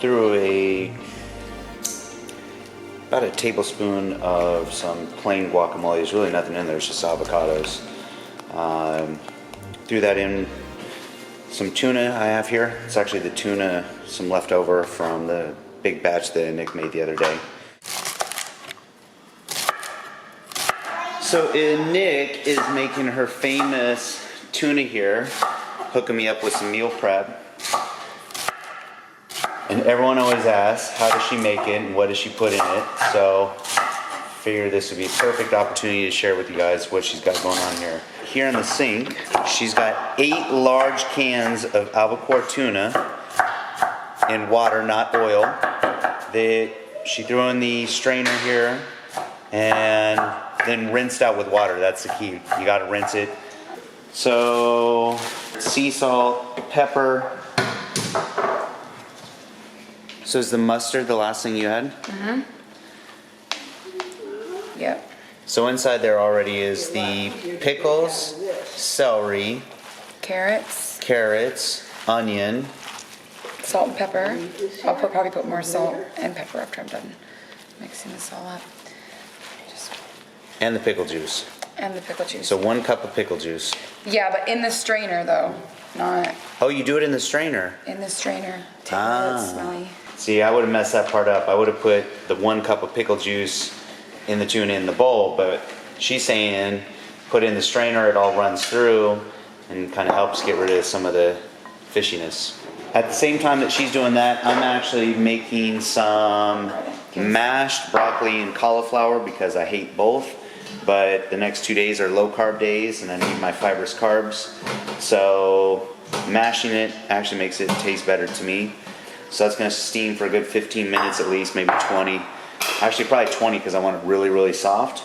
through about a tablespoon of some plain guacamole. There's really nothing in there, it's just avocados. Threw that in some tuna I have here. It's actually the tuna, some leftover from the big batch that Nick made the other day. So Nick is making her famous tuna here, hooking me up with some meal prep. And everyone always asks, how does she make it and what does she put in it? So figured this would be a perfect opportunity to share with you guys what she's got going on here. Here in the sink, she's got 8 large cans of albacore tuna in water, not oil, that she threw in the strainer here and then rinsed out with water. That's the key. You gotta rinse it. So, sea salt, pepper. So is the mustard the last thing you had? Mm-hmm. Yep. So inside there already is the pickles, celery, carrots, onion, salt and pepper. I'll probably put more salt and pepper after I'm done mixing this all up. and the pickle juice. And the pickle juice. So 1 cup of pickle juice. Yeah, but in the strainer though, not Oh, you do it in the strainer? in the strainer. It's smelly. See, I would have messed that part up. I would have put the 1 cup of pickle juice in the tuna in the bowl, but she's saying put it in the strainer, it all runs through and kind of helps get rid of some of the fishiness. At the same time that she's doing that, I'm actually making some mashed broccoli and cauliflower because I hate both, but the next 2 days are low carb days and I need my fibrous carbs. So mashing it actually makes it taste better to me. So that's going to steam for a good 15 minutes at least, maybe 20. Actually probably 20 because I want it really, really soft.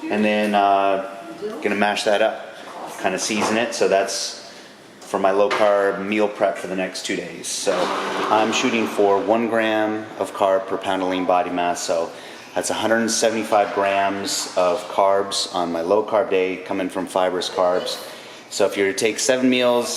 And then going to mash that up, kind of season it. So that's for my low carb meal prep for the next 2 days. So I'm shooting for 1 gram of carb per pound of lean body mass. So that's 175 grams of carbs on my low carb day coming from fibrous carbs. So if you're to take 7 meals,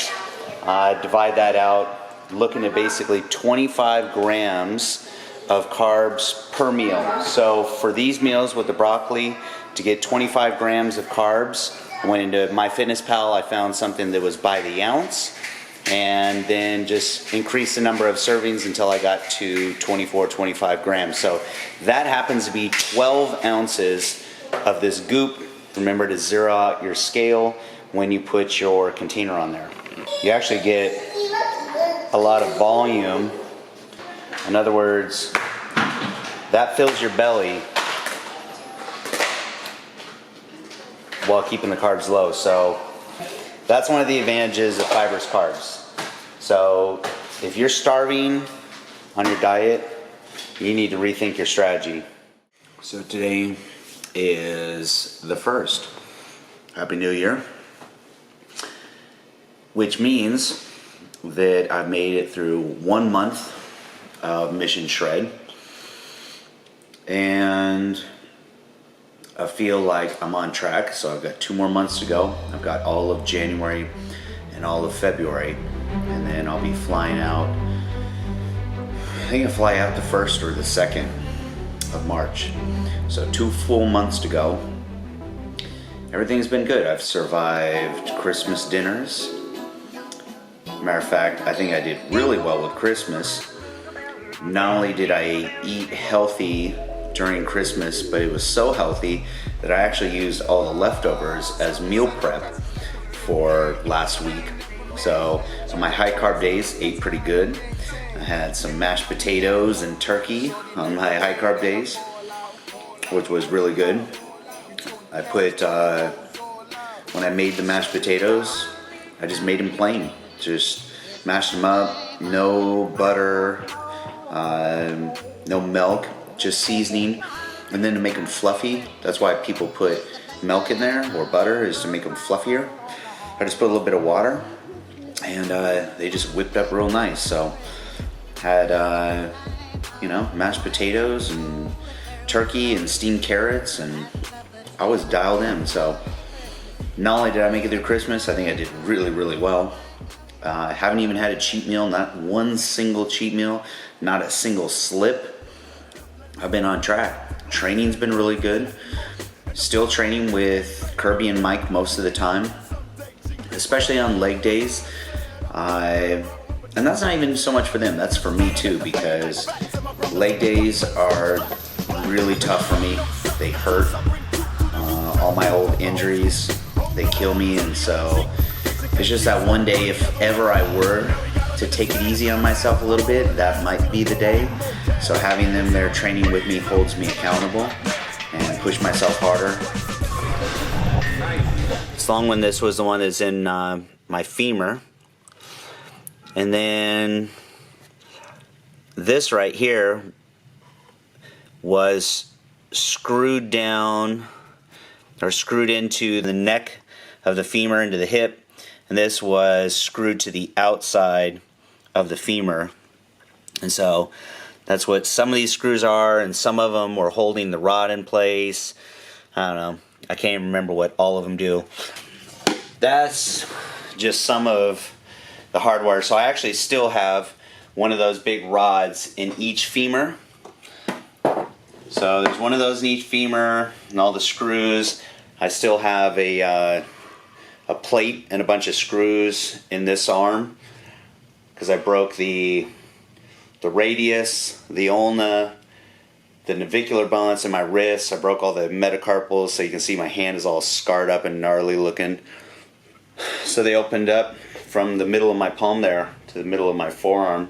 divide that out, looking at basically 25 grams of carbs per meal. So for these meals with the broccoli, to get 25 grams of carbs, I went into MyFitnessPal, I found something that was by the ounce, and then just increased the number of servings until I got to 24, 25 grams. So that happens to be 12 ounces of this goop. Remember to zero out your scale when you put your container on there. You actually get a lot of volume. In other words, that fills your belly while keeping the carbs low. So that's one of the advantages of fibrous carbs. So if you're starving on your diet, you need to rethink your strategy. So today is the 1st. Happy New Year. Which means that I've made it through 1 month of Mission Shred. And I feel like I'm on track. So I've got 2 more months to go. I've got all of January and all of February. And then I'll be flying out. I think I fly out the 1st or the 2nd of March. So 2 full months to go. Everything's been good. I've survived Christmas dinners. Matter of fact, I think I did really well with Christmas. Not only did I eat healthy during Christmas, but it was so healthy that I actually used all the leftovers as meal prep for last week. So on my high carb days, ate pretty good. I had some mashed potatoes and turkey on my high carb days, which was really good. I put, when I made the mashed potatoes, I just made them plain. Just mashed them up, no butter, no milk, just seasoning. And then to make them fluffy, that's why people put milk in there or butter, is to make them fluffier. I just put a little bit of water and they just whipped up real nice. So had, mashed potatoes and turkey and steamed carrots, and I was dialed in. So not only did I make it through Christmas, I think I did really, really well. I haven't even had a cheat meal, not one single cheat meal, not a single slip. I've been on track. Training's been really good. Still training with Kirby and Mike most of the time, especially on leg days. And that's not even so much for them, that's for me too, because leg days are really tough for me. They hurt. All my old injuries, they kill me, and so it's just that one day, if ever I were to take it easy on myself a little bit, that might be the day. So having them there training with me holds me accountable and push myself harder. This long one, this was the one that's in my femur. And then this right here was screwed down or screwed into the neck of the femur, into the hip, and this was screwed to the outside of the femur. And so that's what some of these screws are, and some of them were holding the rod in place. I don't know, I can't even remember what all of them do. That's just some of the hardware. So I actually still have one of those big rods in each femur. So there's one of those in each femur and all the screws. I still have a plate and a bunch of screws in this arm because I broke the radius, the ulna, the navicular balance in my wrists. I broke all the metacarpals, so you can see my hand is all scarred up and gnarly looking. So they opened up from the middle of my palm there to the middle of my forearm.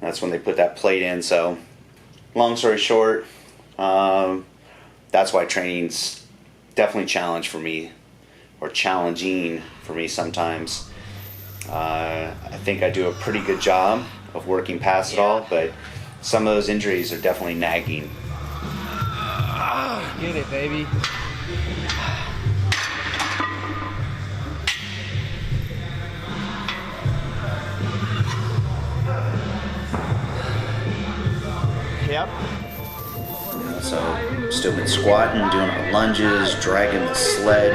That's when they put that plate in. So long story short, that's why training's definitely a challenge for me, or challenging for me sometimes. I think I do a pretty good job of working past it all, but some of those injuries are definitely nagging. Get it, baby. Yep. So still been squatting, doing our lunges, dragging the sled,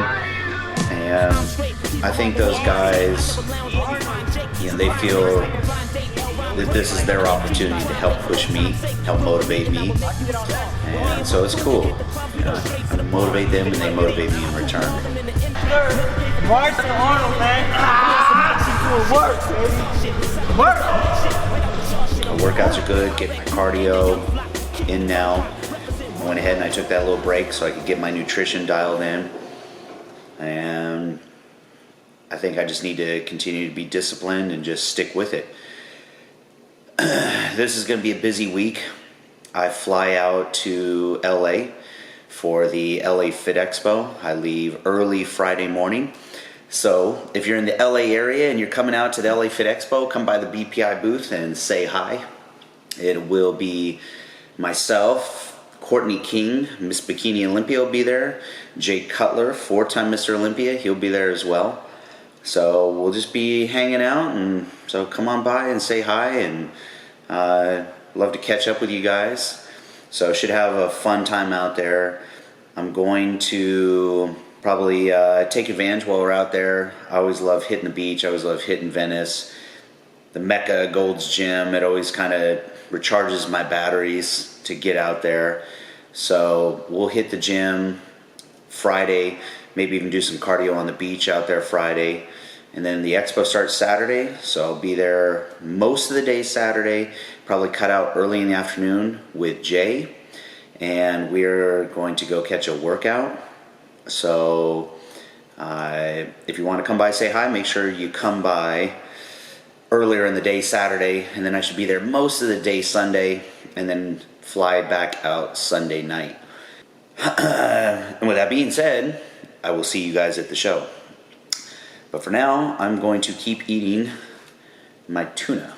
and I think those guys, they feel that this is their opportunity to help push me, help motivate me, and so it's cool. I'm gonna motivate them, and they motivate me in return. March to Arnold, man. Work, baby. Work. My workouts are good, getting my cardio in now. I went ahead and I took that little break so I could get my nutrition dialed in, and I think I just need to continue to be disciplined and just stick with it. This is going to be a busy week. I fly out to LA for the LA Fit Expo. I leave early Friday morning. So if you're in the LA area and you're coming out to the LA Fit Expo, come by the BPI booth and say hi. It will be myself, Courtney King, Miss Bikini Olympia will be there. Jay Cutler, 4-time Mr. Olympia, he'll be there as well. So we'll just be hanging out, and so come on by and say hi, and love to catch up with you guys. So should have a fun time out there. I'm going to probably take advantage while we're out there. I always love hitting the beach. I always love hitting Venice. The Mecca Gold's Gym, it always kind of recharges my batteries to get out there. So we'll hit the gym Friday, maybe even do some cardio on the beach out there Friday. And then the expo starts Saturday, so I'll be there most of the day Saturday, probably cut out early in the afternoon with Jay. And we're going to go catch a workout. So if you want to come by, say hi, make sure you come by earlier in the day Saturday, and then I should be there most of the day Sunday, and then fly back out Sunday night. And with that being said, I will see you guys at the show. But for now, I'm going to keep eating my tuna.